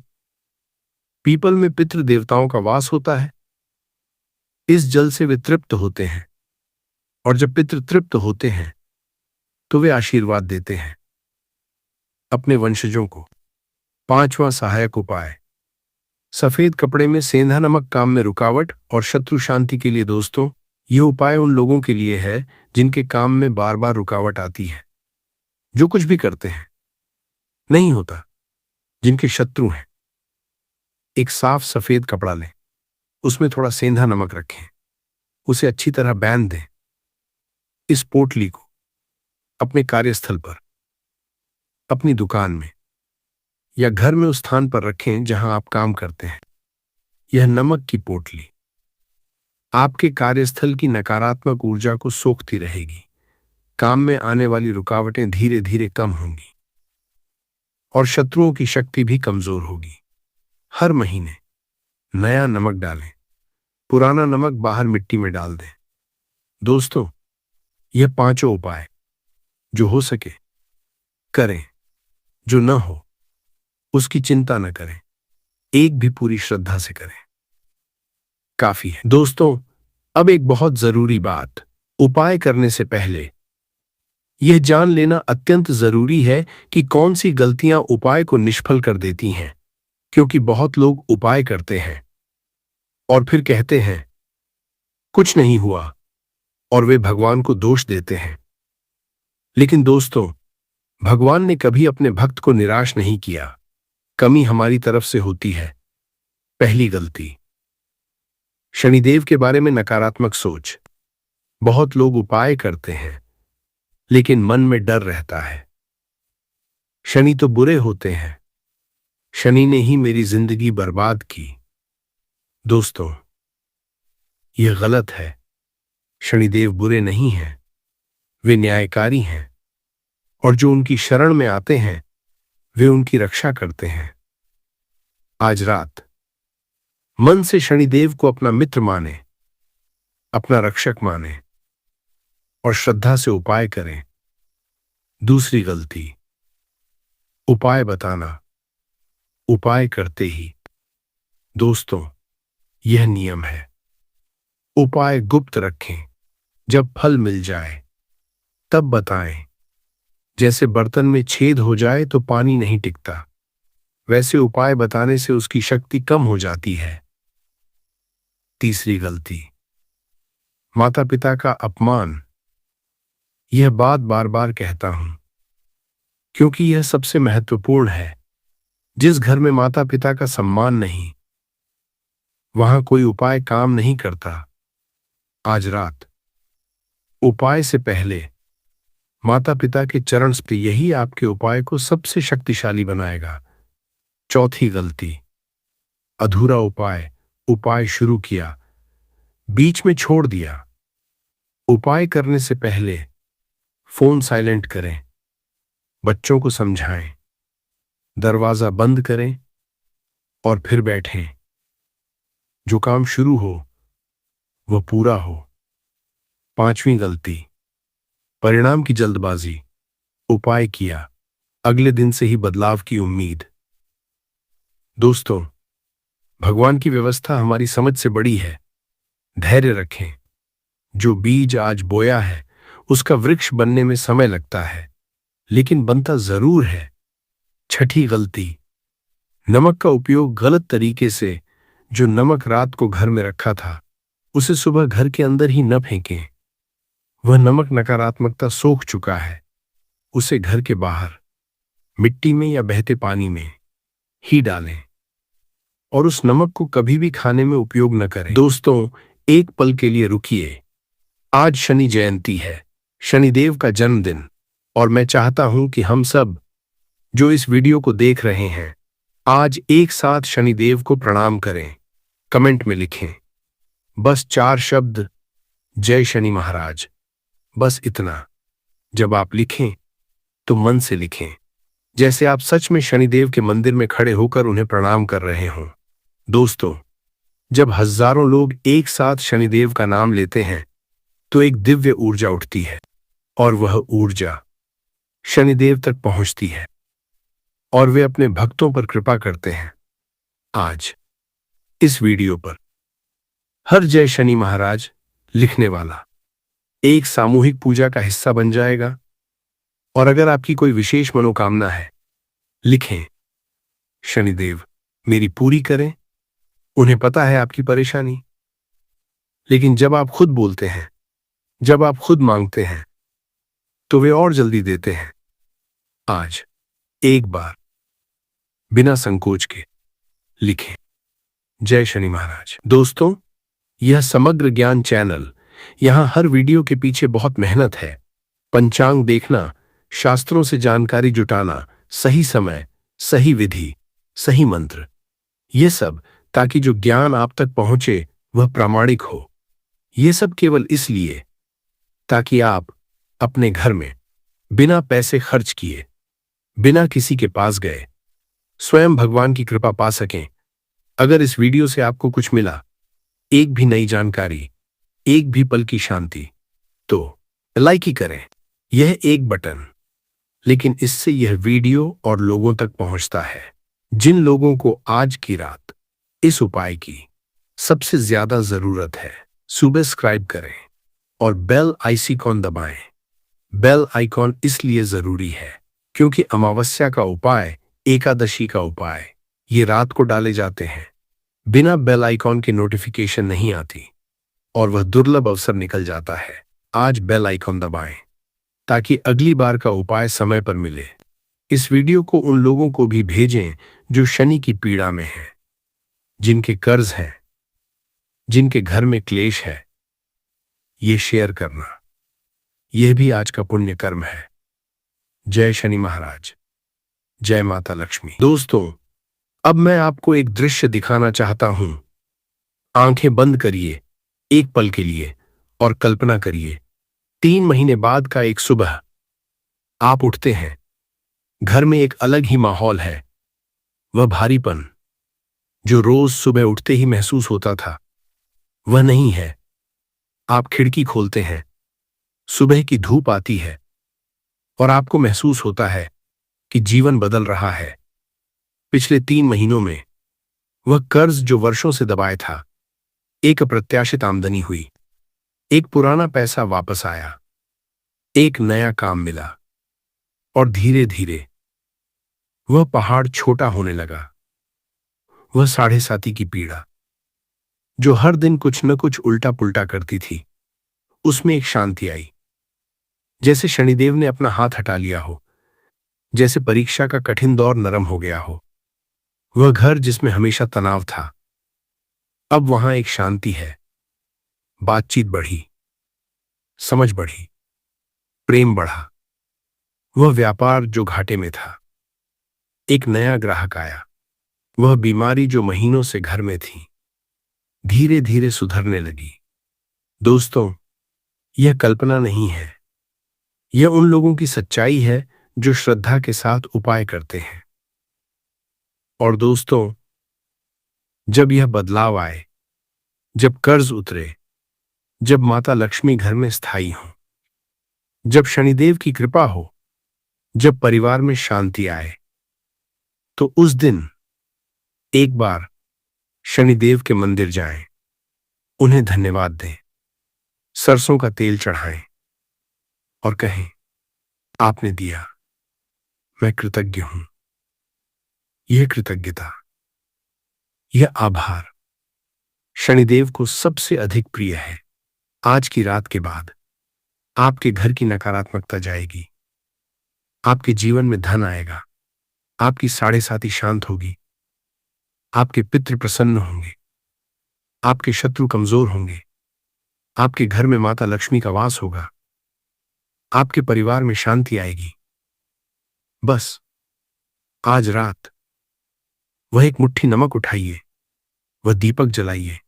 पीपल में पितृ देवताओं का वास होता है। इस जल से वे तृप्त होते हैं और जब पितृ तृप्त होते हैं तो वे आशीर्वाद देते हैं अपने वंशजों को। पांचवां सहायक उपाय, सफेद कपड़े में सेंधा नमक काम में रुकावट और शत्रु शांति के लिए। दोस्तों, यह उपाय उन लोगों के लिए है जिनके काम में बार बार रुकावट आती है, जो कुछ भी करते हैं नहीं होता, जिनके शत्रु हैं। एक साफ सफेद कपड़ा लें, उसमें थोड़ा सेंधा नमक रखें, उसे अच्छी तरह बांध दें। इस पोटली को अपने कार्यस्थल पर, अपनी दुकान में या घर में उस स्थान पर रखें जहां आप काम करते हैं। यह नमक की पोटली आपके कार्यस्थल की नकारात्मक ऊर्जा को सोखती रहेगी। काम में आने वाली रुकावटें धीरे धीरे कम होंगी और शत्रुओं की शक्ति भी कमजोर होगी। हर महीने नया नमक डालें, पुराना नमक बाहर मिट्टी में डाल दें। दोस्तों, यह पांचों उपाय जो हो सके करें, जो न हो उसकी चिंता न करें, एक भी पूरी श्रद्धा से करें, काफी है। दोस्तों, अब एक बहुत जरूरी बात, उपाय करने से पहले यह जान लेना अत्यंत जरूरी है कि कौन सी गलतियां उपाय को निष्फल कर देती हैं। क्योंकि बहुत लोग उपाय करते हैं और फिर कहते हैं कुछ नहीं हुआ और वे भगवान को दोष देते हैं। लेकिन दोस्तों, भगवान ने कभी अपने भक्त को निराश नहीं किया। कमी हमारी तरफ से होती है। पहली गलती, शनिदेव के बारे में नकारात्मक सोच। बहुत लोग उपाय करते हैं लेकिन मन में डर रहता है, शनि तो बुरे होते हैं, शनि ने ही मेरी जिंदगी बर्बाद की। दोस्तों, यह गलत है। शनिदेव बुरे नहीं हैं, वे न्यायकारी हैं और जो उनकी शरण में आते हैं वे उनकी रक्षा करते हैं। आज रात मन से शनिदेव को अपना मित्र माने, अपना रक्षक माने और श्रद्धा से उपाय करें। दूसरी गलती, उपाय बताना, उपाय करते ही। दोस्तों, यह नियम है, उपाय गुप्त रखें, जब फल मिल जाए तब बताएं। जैसे बर्तन में छेद हो जाए तो पानी नहीं टिकता, वैसे उपाय बताने से उसकी शक्ति कम हो जाती है। तीसरी गलती, माता पिता का अपमान। यह बात बार बार कहता हूं क्योंकि यह सबसे महत्वपूर्ण है। जिस घर में माता पिता का सम्मान नहीं, वहां कोई उपाय काम नहीं करता। आज रात उपाय से पहले माता पिता के चरण से, यही आपके उपाय को सबसे शक्तिशाली बनाएगा। चौथी गलती, अधूरा उपाय। उपाय शुरू किया, बीच में छोड़ दिया। उपाय करने से पहले फोन साइलेंट करें, बच्चों को समझाएं, दरवाजा बंद करें और फिर बैठें। जो काम शुरू हो वह पूरा हो। पांचवी गलती, परिणाम की जल्दबाजी। उपाय किया, अगले दिन से ही बदलाव की उम्मीद। दोस्तों, भगवान की व्यवस्था हमारी समझ से बड़ी है। धैर्य रखें, जो बीज आज बोया है उसका वृक्ष बनने में समय लगता है, लेकिन बनता जरूर है। छठी गलती, नमक का उपयोग गलत तरीके से। जो नमक रात को घर में रखा था उसे सुबह घर के अंदर ही न फेंकें। वह नमक नकारात्मकता सोख चुका है, उसे घर के बाहर मिट्टी में या बहते पानी में ही डालें और उस नमक को कभी भी खाने में उपयोग न करें। दोस्तों, एक पल के लिए रुकिए। आज शनि जयंती है, शनिदेव का जन्मदिन, और मैं चाहता हूं कि हम सब जो इस वीडियो को देख रहे हैं आज एक साथ शनिदेव को प्रणाम करें। कमेंट में लिखें बस 4 शब्द, जय शनि महाराज। बस इतना। जब आप लिखें तो मन से लिखें, जैसे आप सच में शनिदेव के मंदिर में खड़े होकर उन्हें प्रणाम कर रहे हों। दोस्तों, जब हजारों लोग एक साथ शनिदेव का नाम लेते हैं तो एक दिव्य ऊर्जा उठती है और वह ऊर्जा शनिदेव तक पहुंचती है और वे अपने भक्तों पर कृपा करते हैं। आज इस वीडियो पर हर जय शनि महाराज लिखने वाला एक सामूहिक पूजा का हिस्सा बन जाएगा। और अगर आपकी कोई विशेष मनोकामना है, लिखें, शनिदेव मेरी पूरी करें। उन्हें पता है आपकी परेशानी, लेकिन जब आप खुद बोलते हैं, जब आप खुद मांगते हैं, तो वे और जल्दी देते हैं। आज एक बार बिना संकोच के लिखें, जय शनि महाराज। दोस्तों, यह समग्र ज्ञान चैनल, यहां हर वीडियो के पीछे बहुत मेहनत है। पंचांग देखना, शास्त्रों से जानकारी जुटाना, सही समय, सही विधि, सही मंत्र, ये सब ताकि जो ज्ञान आप तक पहुंचे वह प्रामाणिक हो। ये सब केवल इसलिए ताकि आप अपने घर में बिना पैसे खर्च किए, बिना किसी के पास गए, स्वयं भगवान की कृपा पा सकें। अगर इस वीडियो से आपको कुछ मिला, एक भी नई जानकारी, एक भी पल की शांति, तो लाइक ही करें। यह एक बटन, लेकिन इससे यह वीडियो और लोगों तक पहुंचता है जिन लोगों को आज की रात इस उपाय की सबसे ज्यादा जरूरत है। सब्सक्राइब करें और बेल आइकॉन दबाएं। बेल आइकॉन इसलिए जरूरी है क्योंकि अमावस्या का उपाय, एकादशी का उपाय, ये रात को डाले जाते हैं। बिना बेल आइकॉन के नोटिफिकेशन नहीं आती और वह दुर्लभ अवसर निकल जाता है। आज बेल आइकॉन दबाएं ताकि अगली बार का उपाय समय पर मिले। इस वीडियो को उन लोगों को भी भेजें जो शनि की पीड़ा में हैं, जिनके कर्ज हैं, जिनके घर में क्लेश है। ये शेयर करना, यह भी आज का पुण्य कर्म है। जय शनि महाराज, जय माता लक्ष्मी। दोस्तों, अब मैं आपको एक दृश्य दिखाना चाहता हूं। आंखें बंद करिए एक पल के लिए और कल्पना करिए, 3 महीने बाद का एक सुबह। आप उठते हैं, घर में एक अलग ही माहौल है। वह भारीपन जो रोज सुबह उठते ही महसूस होता था, वह नहीं है। आप खिड़की खोलते हैं, सुबह की धूप आती है और आपको महसूस होता है कि जीवन बदल रहा है। पिछले 3 महीनों में वह कर्ज जो वर्षों से दबाए था, एक अप्रत्याशित आमदनी हुई, एक पुराना पैसा वापस आया, एक नया काम मिला और धीरे धीरे वह पहाड़ छोटा होने लगा। वह साढ़े साती की पीड़ा जो हर दिन कुछ न कुछ उल्टा पुल्टा करती थी, उसमें एक शांति आई। जैसे शनिदेव ने अपना हाथ हटा लिया हो, जैसे परीक्षा का कठिन दौर नरम हो गया हो। वह घर जिसमें हमेशा तनाव था, अब वहां एक शांति है। बातचीत बढ़ी, समझ बढ़ी, प्रेम बढ़ा। वह व्यापार जो घाटे में था, एक नया ग्राहक आया। वह बीमारी जो महीनों से घर में थी, धीरे धीरे सुधरने लगी। दोस्तों, यह कल्पना नहीं है, यह उन लोगों की सच्चाई है जो श्रद्धा के साथ उपाय करते हैं। और दोस्तों, जब यह बदलाव आए, जब कर्ज उतरे, जब माता लक्ष्मी घर में स्थायी हो, जब शनिदेव की कृपा हो, जब परिवार में शांति आए, तो उस दिन एक बार शनिदेव के मंदिर जाएं, उन्हें धन्यवाद दें, सरसों का तेल चढ़ाएं और कहें, आपने दिया, मैं कृतज्ञ हूं। यह कृतज्ञता, यह आभार शनिदेव को सबसे अधिक प्रिय है। आज की रात के बाद आपके घर की नकारात्मकता जाएगी, आपके जीवन में धन आएगा, आपकी साढ़े साती शांत होगी, आपके पितृ प्रसन्न होंगे, आपके शत्रु कमजोर होंगे, आपके घर में माता लक्ष्मी का वास होगा, आपके परिवार में शांति आएगी। बस आज रात वह एक मुट्ठी नमक उठाइए, वह दीपक जलाइए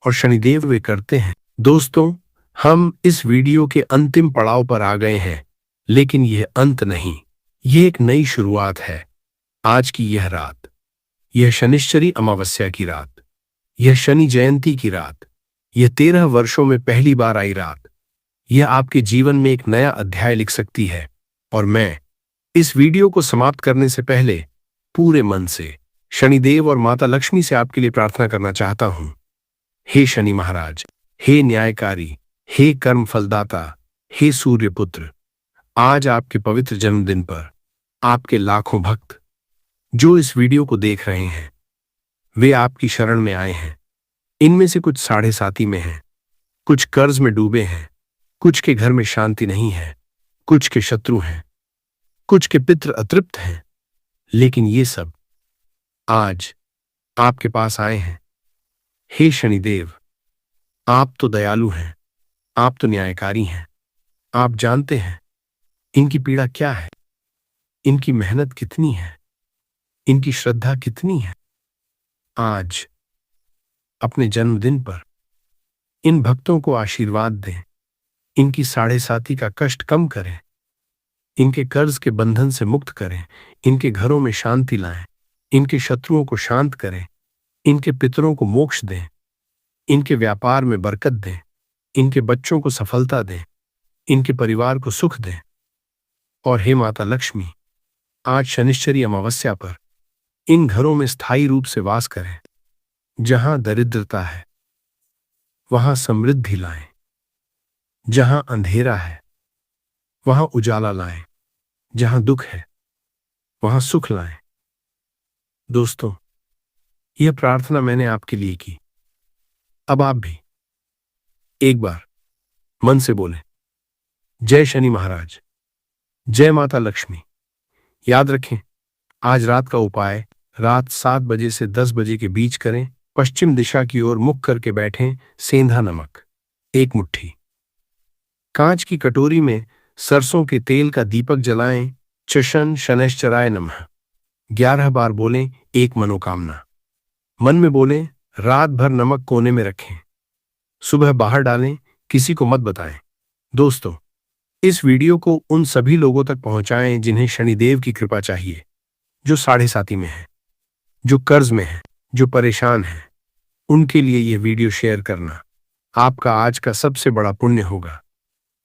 और शनिदेव वे करते हैं। दोस्तों, हम इस वीडियो के अंतिम पड़ाव पर आ गए हैं, लेकिन यह अंत नहीं, यह एक नई शुरुआत है। आज की यह रात, यह शनिश्चरी अमावस्या की रात, यह शनि जयंती की रात, यह 13 वर्षों में पहली बार आई रात, यह आपके जीवन में एक नया अध्याय लिख सकती है। और मैं इस वीडियो को समाप्त करने से पहले पूरे मन से शनिदेव और माता लक्ष्मी से आपके लिए प्रार्थना करना चाहता हूं। हे शनि महाराज, हे न्यायकारी, हे कर्म फलदाता, हे सूर्य पुत्र, आज आपके पवित्र जन्मदिन पर आपके लाखों भक्त जो इस वीडियो को देख रहे हैं वे आपकी शरण में आए हैं। इनमें से कुछ साढ़े साती में हैं, कुछ कर्ज में डूबे हैं, कुछ के घर में शांति नहीं है, कुछ के शत्रु हैं, कुछ के पितृ अतृप्त हैं, लेकिन ये सब आज आपके पास आए हैं। हे शनिदेव, आप तो दयालु हैं, आप तो न्यायकारी हैं। आप जानते हैं इनकी पीड़ा क्या है, इनकी मेहनत कितनी है, इनकी श्रद्धा कितनी है। आज अपने जन्मदिन पर इन भक्तों को आशीर्वाद दें, इनकी साढ़े साती का कष्ट कम करें, इनके कर्ज के बंधन से मुक्त करें, इनके घरों में शांति लाएं, इनके शत्रुओं को शांत करें, इनके पितरों को मोक्ष दें, इनके व्यापार में बरकत दें, इनके बच्चों को सफलता दें, इनके परिवार को सुख दें। और हे माता लक्ष्मी, आज शनिश्चरी अमावस्या पर इन घरों में स्थायी रूप से वास करें। जहां दरिद्रता है वहां समृद्धि लाएं, जहां अंधेरा है वहां उजाला लाएं, जहां दुख है वहां सुख लाएं। दोस्तों, यह प्रार्थना मैंने आपके लिए की। अब आप भी एक बार मन से बोलें, जय शनि महाराज, जय माता लक्ष्मी। याद रखें, आज रात का उपाय रात 7 बजे से 10 बजे के बीच करें। पश्चिम दिशा की ओर मुख करके बैठें। सेंधा नमक 1 मुट्ठी, कांच की कटोरी में सरसों के तेल का दीपक जलाएं। चशन शनैश्चराय नमः 11 बार बोलें। एक मनोकामना मन में बोलें, रात भर नमक कोने में रखें, सुबह बाहर डालें, किसी को मत बताएं। दोस्तों, इस वीडियो को उन सभी लोगों तक पहुंचाएं जिन्हें शनिदेव की कृपा चाहिए, जो साढ़े साती में हैं, जो कर्ज में हैं, जो परेशान हैं। उनके लिए यह वीडियो शेयर करना आपका आज का सबसे बड़ा पुण्य होगा।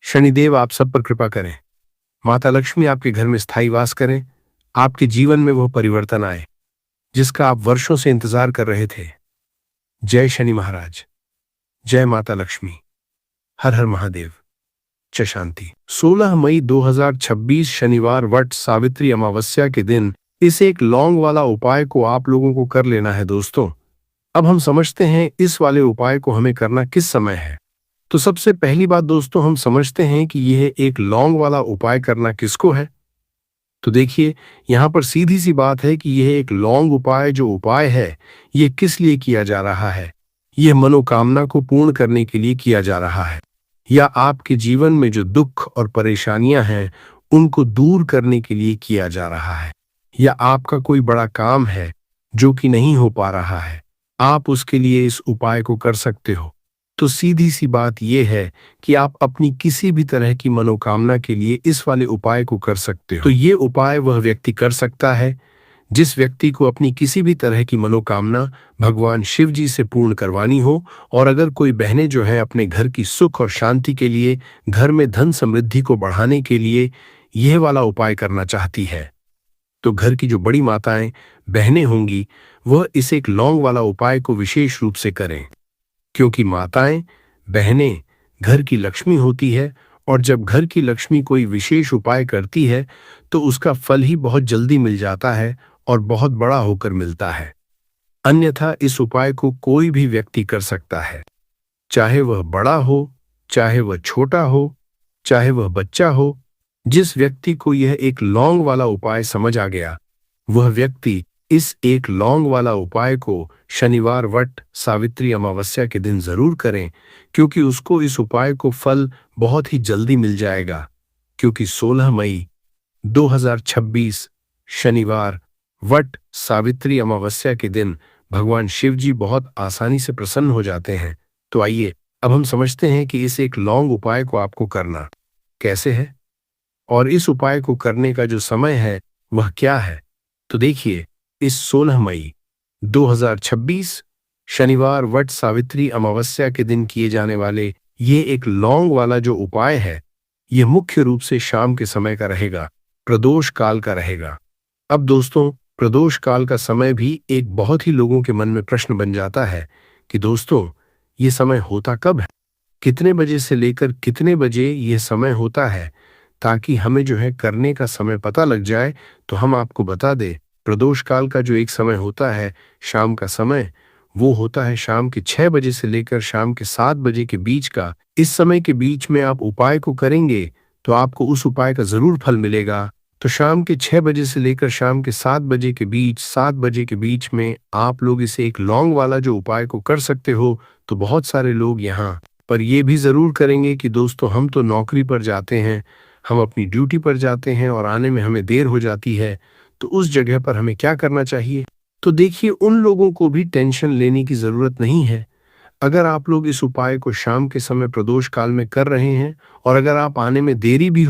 शनिदेव आप सब पर कृपा करें, माता लक्ष्मी आपके घर में स्थायी वास करें, आपके जीवन में वह परिवर्तन आए जिसका आप वर्षों से इंतजार कर रहे थे। जय शनि महाराज, जय माता लक्ष्मी, हर हर महादेव। च शांति। 16 मई 2026 शनिवार वट सावित्री अमावस्या के दिन इस एक लौंग वाला उपाय को आप लोगों को कर लेना है। दोस्तों, अब हम समझते हैं इस वाले उपाय को हमें करना किस समय है। तो सबसे पहली बात दोस्तों, हम समझते हैं कि यह एक लौंग वाला उपाय करना किसको है। तो देखिए, यहां पर सीधी सी बात है कि यह एक लौंग उपाय जो उपाय है यह किस लिए किया जा रहा है। यह मनोकामना को पूर्ण करने के लिए किया जा रहा है, या आपके जीवन में जो दुख और परेशानियां हैं उनको दूर करने के लिए किया जा रहा है, या आपका कोई बड़ा काम है जो कि नहीं हो पा रहा है, आप उसके लिए इस उपाय को कर सकते हो। तो सीधी सी बात यह है कि आप अपनी किसी भी तरह की मनोकामना के लिए इस वाले उपाय को कर सकते हो। तो ये उपाय वह व्यक्ति कर सकता है जिस व्यक्ति को अपनी किसी भी तरह की मनोकामना भगवान शिव जी से पूर्ण करवानी हो। और अगर कोई बहनें जो है अपने घर की सुख और शांति के लिए, घर में धन समृद्धि को बढ़ाने के लिए यह वाला उपाय करना चाहती है, तो घर की जो बड़ी माताएं बहनें होंगी वह इस एक लौंग वाला उपाय को विशेष रूप से करें, क्योंकि माताएं बहनें घर की लक्ष्मी होती है। और जब घर की लक्ष्मी कोई विशेष उपाय करती है तो उसका फल ही बहुत जल्दी मिल जाता है और बहुत बड़ा होकर मिलता है। अन्यथा इस उपाय को कोई भी व्यक्ति कर सकता है, चाहे वह बड़ा हो, चाहे वह छोटा हो, चाहे वह बच्चा हो। जिस व्यक्ति को यह एक लौंग वाला उपाय समझ आ गया वह व्यक्ति इस एक लौंग वाला उपाय को शनिवार वट सावित्री अमावस्या के दिन जरूर करें, क्योंकि उसको इस उपाय को फल बहुत ही जल्दी मिल जाएगा। क्योंकि 16 मई 2026 शनिवार वट सावित्री अमावस्या के दिन भगवान शिव जी बहुत आसानी से प्रसन्न हो जाते हैं। तो आइए अब हम समझते हैं कि इस एक लौंग उपाय को आपको करना कैसे है और इस उपाय को करने का जो समय है वह क्या है। तो देखिए, इस 16 मई 2026 शनिवार वट सावित्री अमावस्या के दिन किए जाने वाले ये एक लौंग वाला जो उपाय है यह मुख्य रूप से शाम के समय का रहेगा, प्रदोष काल का रहेगा। अब दोस्तों, प्रदोष काल का समय भी एक बहुत ही लोगों के मन में प्रश्न बन जाता है कि दोस्तों ये समय होता कब है। कितने बजे से लेकर कितने बजे यह समय होता है, ताकि हमें जो है करने का समय पता लग जाए तो हम आपको बता दें। प्रदोष काल का जो एक समय होता है, शाम का समय, वो होता है शाम के 6 बजे से लेकर शाम के 7 बजे के बीच का। इस समय के बीच में आप उपाय को करेंगे तो आपको उस उपाय का जरूर फल मिलेगा। तो शाम के 6 बजे से लेकर शाम के 7 बजे के बीच, 7 बजे के बीच में आप लोग इसे एक लौंग वाला जो उपाय को कर सकते हो। तो बहुत सारे लोग यहाँ पर ये भी जरूर करेंगे कि दोस्तों हम तो नौकरी पर जाते हैं, हम अपनी ड्यूटी पर जाते हैं और आने में हमें देर हो जाती है, तो उस जगह पर हमें क्या करना चाहिए। तो देखिए, उन लोगों को भी टेंशन लेने की जरूरत नहीं है। अगर आप लोग इस उपाय को शाम के समय प्रदोष काल में कर रहे हैं और अगर आप आने में देरी भी हो